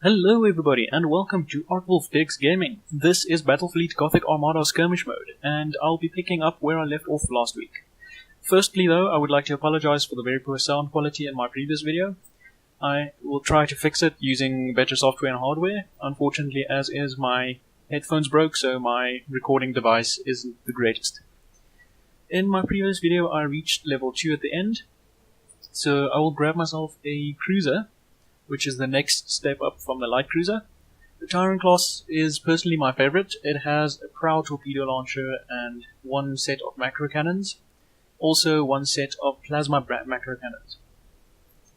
Hello everybody and welcome to Battlefleet Gaming. This is Battlefleet Gothic Armada Skirmish mode and I'll be picking up where I left off last week. Firstly though, I would like to apologize for the very poor sound quality in my previous video. I will try to fix it using better software and hardware. Unfortunately, as is, my headphones broke, so my recording device isn't the greatest. In my previous video I reached level 2 at the end, so I will grab myself a cruiser, which is the next step up from the light cruiser. The Tyrant class is personally my favorite. It has a proud torpedo launcher and one set of macro cannons, also one set of plasma macro cannons,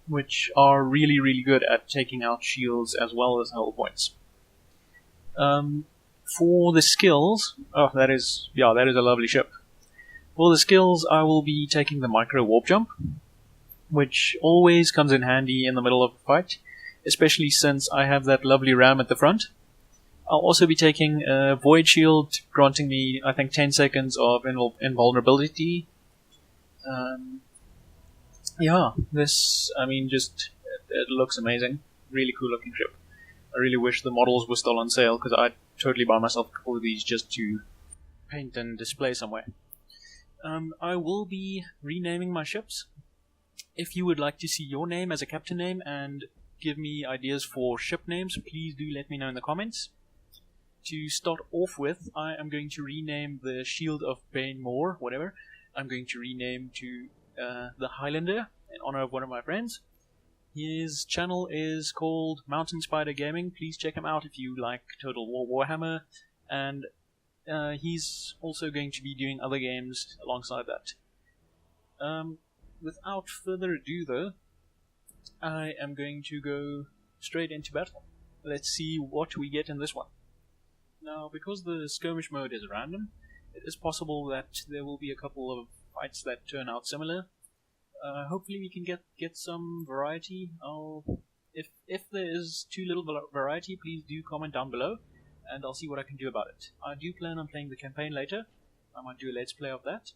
which are really good at taking out shields as well as hull points. For the skills, that is a lovely ship. For the skills, I will be taking the micro warp jump, which always comes in handy in the middle of a fight, especially since I have that lovely ram at the front. I'll also be taking a void shield, granting me, I think, 10 seconds of invulnerability. It looks amazing. Really cool looking ship. I really wish the models were still on sale, because I'd totally buy myself a couple of these just to paint and display somewhere. I will be renaming my ships. If you would like to see your name as a captain name and give me ideas for ship names, please do let me know in the comments. To start off with, I am going to rename the Shield of Bane Moor, whatever. I'm going to rename to the Highlander in honor of one of my friends. His channel is called Mountain Spider Gaming. Please check him out if you like Total War Warhammer, and he's also going to be doing other games alongside that. Without further ado though, I am going to go straight into battle. Let's see what we get in this one. Now, because the skirmish mode is random, it is possible that there will be a couple of fights that turn out similar. Hopefully we can get some variety. If there is too little variety, please do comment down below, and I'll see what I can do about it. I do plan on playing the campaign later. I might do a let's play of that,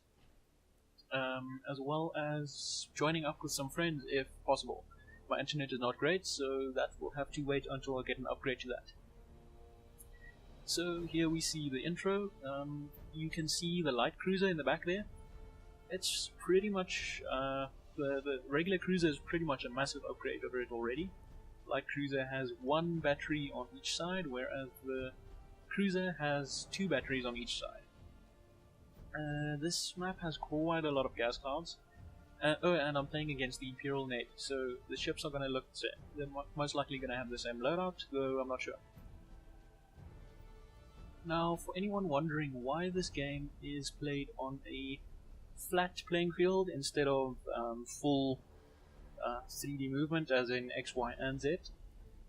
as well as joining up with some friends if possible. My internet is not great, so that will have to wait until I get an upgrade to that. So here we see the intro. You can see the light cruiser in the back there. It's pretty much the regular cruiser is pretty much a massive upgrade over it already. Light cruiser has one battery on each side, whereas the cruiser has 2 batteries on each side. This map has quite a lot of gas clouds. And I'm playing against the Imperial Navy, so the ships are going to look the same. They're most likely going to have the same loadout, though I'm not sure. Now, for anyone wondering why this game is played on a flat playing field instead of full 3D movement, as in X, Y, and Z,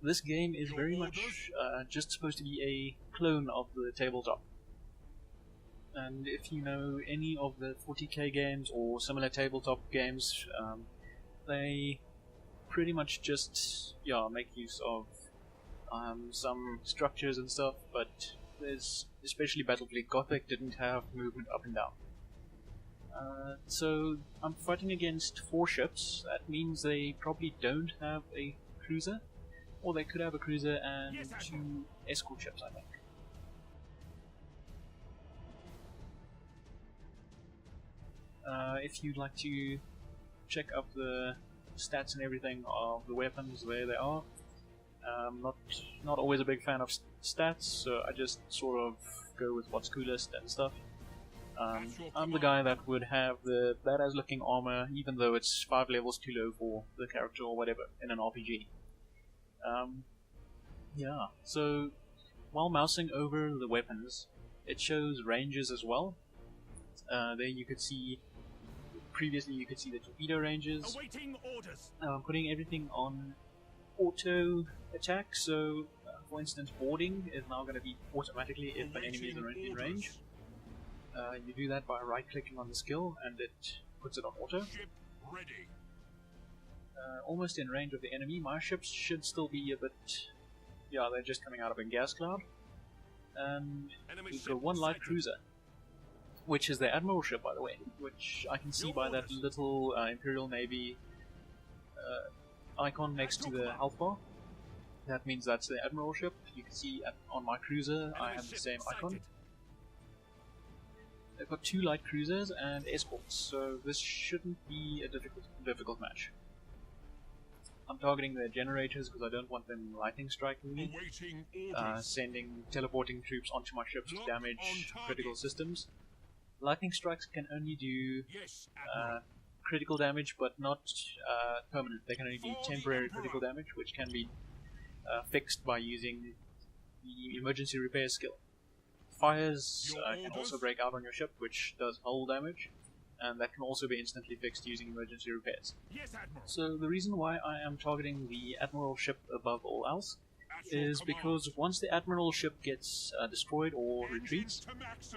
this game is very much just supposed to be a clone of the tabletop. And if you know any of the 40k games or similar tabletop games, they pretty much just make use of some structures and stuff, but especially Battlefleet Gothic didn't have movement up and down. So I'm fighting against 4 ships. That means they probably don't have a cruiser, or they could have a cruiser and 2 escort ships, I think. If you'd like to check up the stats and everything of the weapons, there they are. Not always a big fan of stats, so I just sort of go with what's coolest and stuff. I'm the guy that would have the badass looking armor, even though it's 5 levels too low for the character or whatever in an RPG. So while mousing over the weapons, it shows ranges as well. There you could see. Previously, you could see the torpedo ranges. I'm putting everything on auto attack, so for instance, boarding is now going to be automatically if an enemy is in range. You do that by right-clicking on the skill, and it puts it on auto. Almost in range of the enemy. My ships should still be a bit. They're just coming out of a gas cloud. And we've got one light cruiser, which is the admiral ship, by the way, which I can see by that little Imperial Navy icon next to the health bar. That means that's the admiral ship. You can see on my cruiser I have the same icon. They've got 2 light cruisers and escorts, so this shouldn't be a difficult match. I'm targeting their generators because I don't want them lightning striking me, teleporting troops onto my ships to damage critical systems. Lightning strikes can only do critical damage, but not permanent. They can only do temporary critical damage, which can be fixed by using the emergency repair skill. Fires can also break out on your ship, which does hull damage, and that can also be instantly fixed using emergency repairs. Yes, Admiral. So the reason why I am targeting the admiral ship above all else is because once the admiral ship gets destroyed or retreats,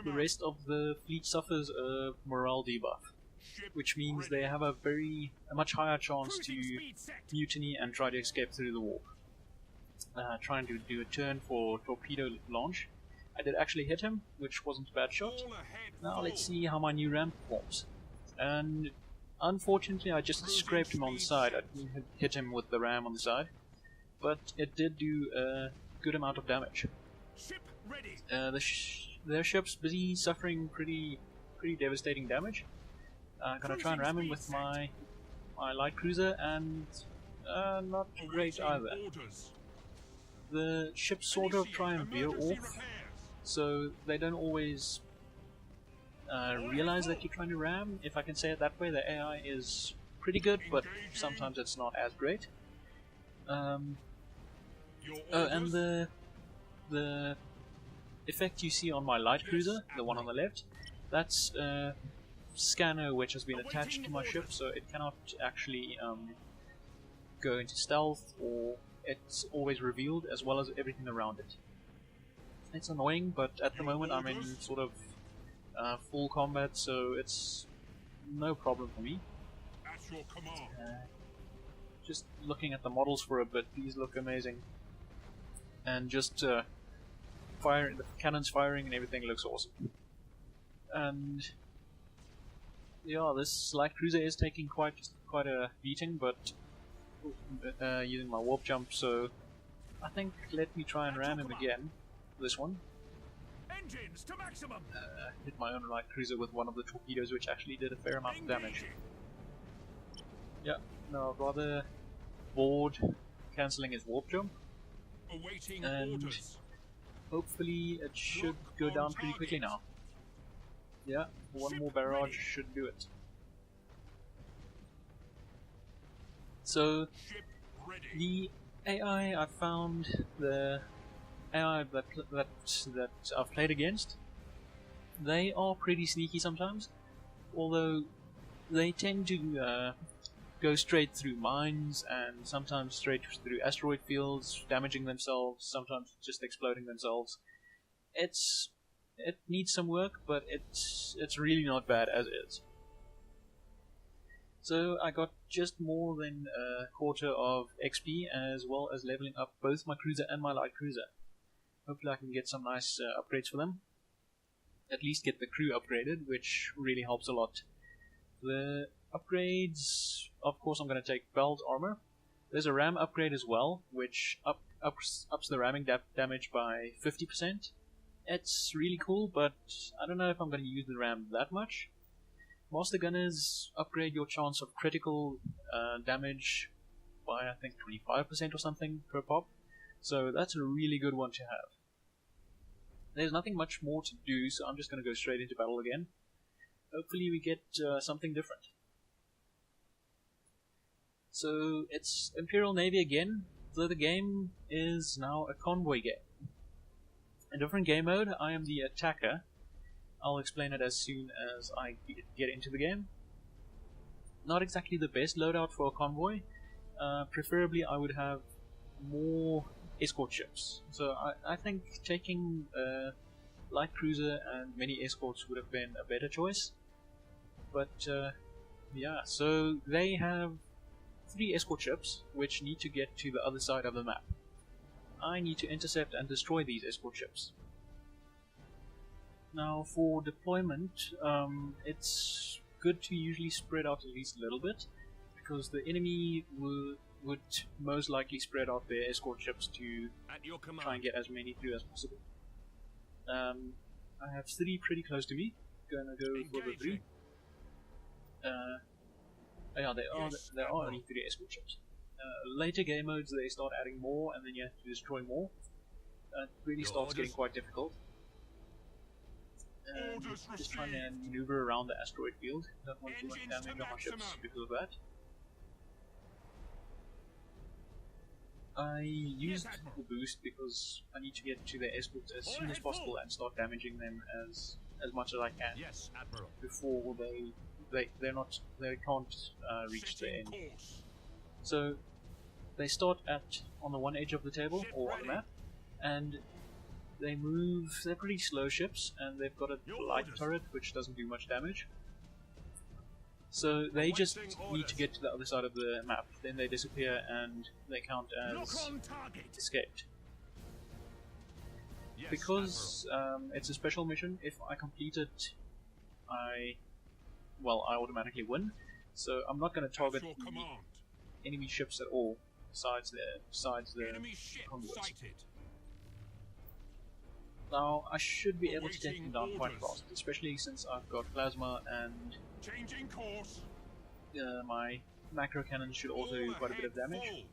the rest of the fleet suffers a morale debuff, which means they have a much higher chance to mutiny and try to escape through the warp. Trying to do a turn for torpedo launch. I did actually hit him, which wasn't a bad shot. Now let's see how my new ram performs. And unfortunately I just scraped him on the side. I didn't hit him with the ram on the side, but it did do a good amount of damage. Ship ready. Their ship's busy suffering pretty devastating damage. I'm gonna try and ram him with my light cruiser, and not great either. The ships sort of try and veer off, so they don't always realize that you're trying to ram, if I can say it that way. The AI is pretty good, but sometimes it's not as great. And the effect you see on my light cruiser, the one on the left, that's a scanner which has been attached to my ship, so it cannot actually go into stealth, or it's always revealed, as well as everything around it. It's annoying, but at the moment I'm in sort of full combat, so it's no problem for me. Just looking at the models for a bit, these look amazing. And just the cannons firing and everything looks awesome. And yeah, this light cruiser is taking quite a beating, but using my warp jump, so I think let me try and ram him again. This one. Engines to maximum. Hit my own light cruiser with one of the torpedoes, which actually did a fair amount of damage. Yeah, no, rather bored cancelling his warp jump. And hopefully it should go down pretty quickly now. Yeah, one more barrage should do it. So the AI I found, the AI that I've played against, they are pretty sneaky sometimes, although they tend to go straight through mines and sometimes straight through asteroid fields, damaging themselves, sometimes just exploding themselves. It needs some work, but it's really not bad as is. So I got just more than a quarter of XP, as well as leveling up both my cruiser and my light cruiser. Hopefully I can get some nice upgrades for them. At least get the crew upgraded, which really helps a lot. The upgrades, of course I'm going to take belt armor. There's a ram upgrade as well, which ups the ramming damage by 50%. It's really cool, but I don't know if I'm going to use the ram that much. Master Gunners upgrade your chance of critical damage by I think 25% or something per pop. So that's a really good one to have. There's nothing much more to do, so I'm just going to go straight into battle again. Hopefully we get something different. So it's Imperial Navy again, though the game is now a convoy game. In different game mode, I am the attacker. I'll explain it as soon as I get into the game. Not exactly the best loadout for a convoy. Preferably I would have more escort ships. So I think taking a light cruiser and many escorts would have been a better choice. But yeah, so they have 3 escort ships which need to get to the other side of the map. I need to intercept and destroy these escort ships. Now for deployment, it's good to usually spread out at least a little bit, because the enemy will would most likely spread out their escort ships to At your command. try and get as many through as possible. I have 3 pretty close to me. Gonna go for the 3. Yeah, there are only 3 escort ships. Later game modes they start adding more, and then you have to destroy more. It really starts getting quite difficult. Just trying to maneuver around the asteroid field. Don't want too much damage on my ships because of that. I used the boost because I need to get to their escorts as soon as possible and start damaging them as much as I can. Yes, Admiral. Before they can't reach the end. Course. So they start on the one edge of the table Ship or on the ready. map, and they move. They're pretty slow ships, and they've got a Your light orders. turret which doesn't do much damage. So they just Awaiting need orders. to get to the other side of the map. Then they disappear and they count Lock as on target. escaped. Yes, Because it's a special mission, if I complete it, I automatically win. So I'm not going to Admiral. target At your the command. enemy ships at all, besides the Enemy ship convoys. sighted. Now I should be able to take them down Awaiting quite orders. fast, especially since I've got plasma and Changing course. my macro cannon should also do All quite a bit of ahead damage.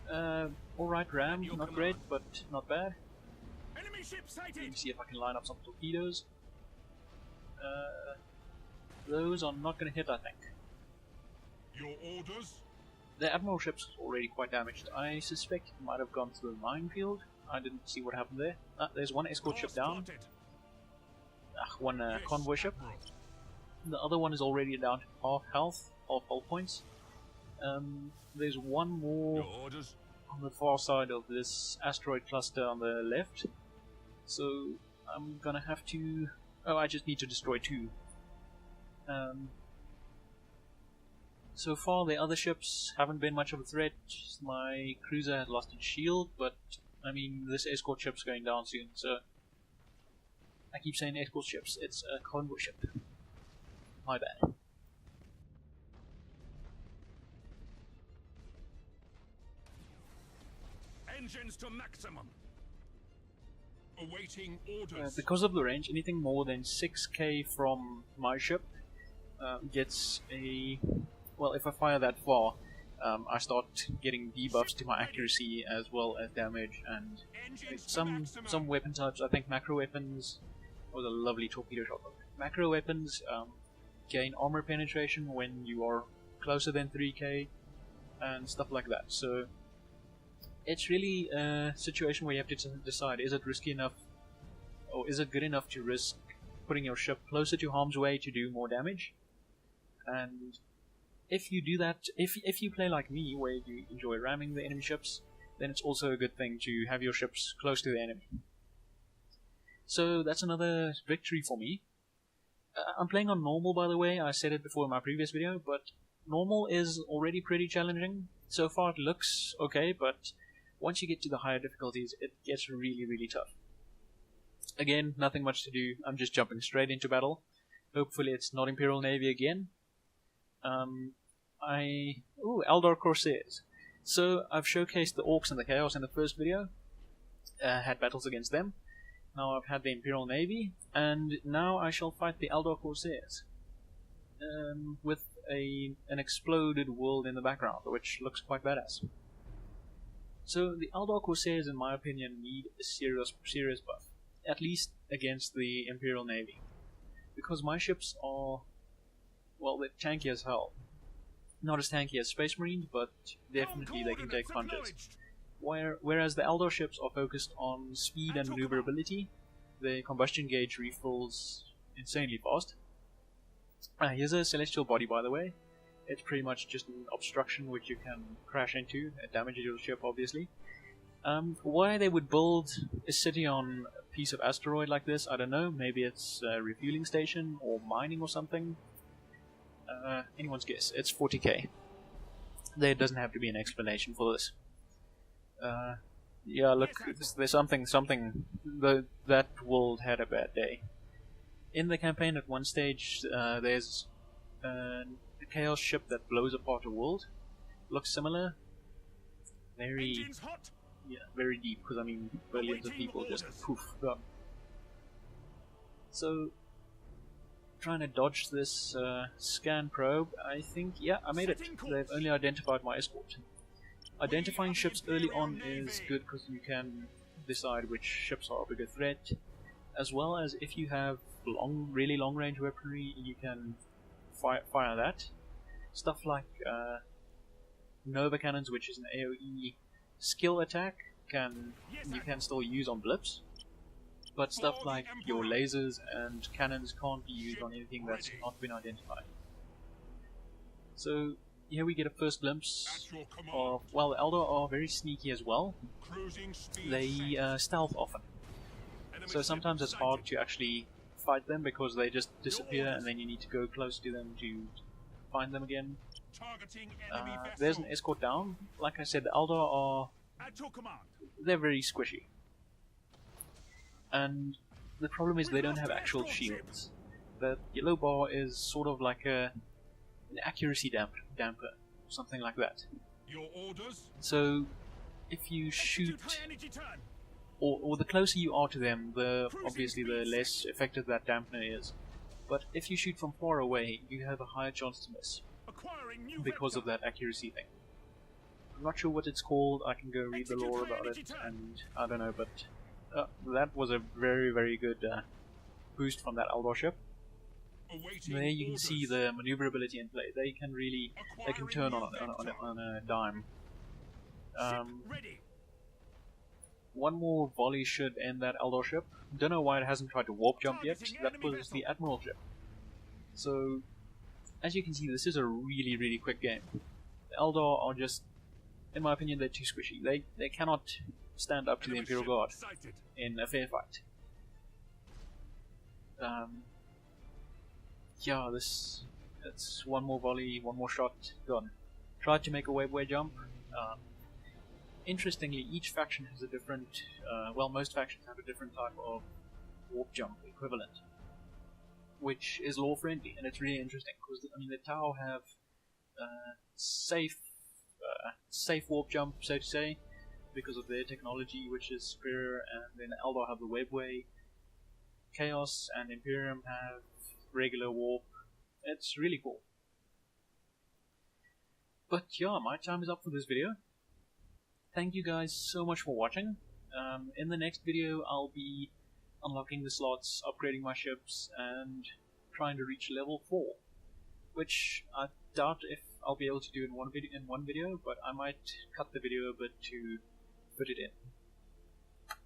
full. Alright, Ram, Your not great, command. but not bad. Enemy ship Let me sighted. see if I can line up some torpedoes. Those are not going to hit, I think. Your orders. The Admiral ship's already quite damaged. I suspect it might have gone through the minefield. I didn't see what happened there. There's one escort ship Course down. plotted. One Yes, convoy ship. Admiral. The other one is already down to half health, half hull points. There's one more Your orders. on the far side of this asteroid cluster on the left. So I'm gonna have to... Oh, I just need to destroy 2. So far the other ships haven't been much of a threat. My cruiser has lost its shield, but I mean this escort ship's going down soon, so... I keep saying escort ships, it's a convoy ship. My bad. Engines to maximum. Awaiting orders. Because of the range, anything more than 6k from my ship gets a... Well, if I fire that far, I start getting debuffs to my accuracy as well as damage, and Engines to some maximum. weapon types, I think macro weapons... was a lovely torpedo shot. Macro weapons gain armor penetration when you are closer than 3k, and stuff like that. So it's really a situation where you have to decide, is it risky enough, or is it good enough to risk putting your ship closer to harm's way to do more damage? And if you do that, if you play like me, where you enjoy ramming the enemy ships, then it's also a good thing to have your ships close to the enemy. So that's another victory for me. I'm playing on normal, by the way. I said it before in my previous video, but normal is already pretty challenging. So far it looks okay, but once you get to the higher difficulties, it gets really, really tough. Again, nothing much to do. I'm just jumping straight into battle. Hopefully it's not Imperial Navy again. Eldar Corsairs. So I've showcased the Orks and the Chaos in the first video. Had battles against them. Now I've had the Imperial Navy, and now I shall fight the Eldar Corsairs. With an exploded world in the background, which looks quite badass. So the Eldar Corsairs, in my opinion, need a serious buff. At least against the Imperial Navy. Because my ships are, well, they're tanky as hell. Not as tanky as Space Marines, but definitely they can take punches. Whereas the Eldar ships are focused on speed and maneuverability, the combustion gauge refills insanely fast. Here's a celestial body, by the way. It's pretty much just an obstruction which you can crash into. It damages your ship, obviously. Why they would build a city on a piece of asteroid like this, I don't know. Maybe it's a refueling station or mining or something. Anyone's guess. It's 40k. There doesn't have to be an explanation for this. Yeah, look, there's something. That world had a bad day. In the campaign, at one stage, there's a Chaos ship that blows apart a world. Looks similar. very, Engines hot. very deep, because I mean, billions of people just poof, gone. So, trying to dodge this scan probe, I think, yeah, I made it. They've only identified my escort. Identifying ships early on is good because you can decide which ships are a bigger threat, as well as if you have really long range weaponry, you can fire that. Stuff like Nova cannons, which is an AoE skill attack, you can still use on blips. But stuff like your lasers and cannons can't be used on anything that's not been identified. So here we get a first glimpse of, well, the Eldar are very sneaky as well. They stealth often. So sometimes it's hard to actually fight them because they just disappear and then you need to go close to them to find them again. There's an escort down. Like I said, the Eldar they're very squishy. And the problem is they don't have actual shields. The yellow bar is sort of like an accuracy damper, something like that. Your orders? So if you shoot, or the closer you are to them, obviously the less effective that dampener is. But if you shoot from far away, you have a higher chance to miss because of that accuracy thing. I'm not sure what it's called. I can go read the lore about it, and I don't know, but that was a very, very good boost from that Eldar ship. There you can see the maneuverability in play. They can turn on a dime. One more volley should end that Eldar ship. Don't know why it hasn't tried to warp jump yet. That was the admiral ship. So, as you can see, this is a really, really quick game. The Eldar are just, in my opinion, they're too squishy. They cannot stand up to the Imperial Guard in a fair fight. Yeah, it's one more volley, one more shot, gone. Tried to make a webway jump. Interestingly, each faction has a different, well, most factions have a different type of warp jump equivalent, which is lore friendly, and it's really interesting because I mean the Tau have safe warp jump, so to say, because of their technology, which is superior, and then Eldar have the webway. Chaos and Imperium have regular warp. It's really cool. But yeah, my time is up for this video. Thank you guys so much for watching. In the next video, I'll be unlocking the slots, upgrading my ships, and trying to reach level 4, which I doubt if I'll be able to do in one video, but I might cut the video a bit to fit it in.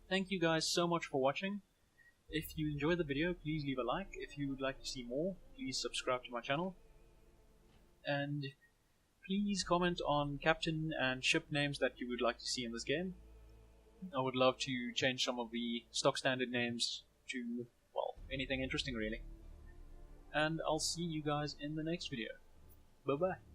Thank you guys so much for watching. If you enjoyed the video, please leave a like. If you would like to see more, please subscribe to my channel. And please comment on captain and ship names that you would like to see in this game. I would love to change some of the stock standard names to, well, anything interesting really. And I'll see you guys in the next video. Bye bye.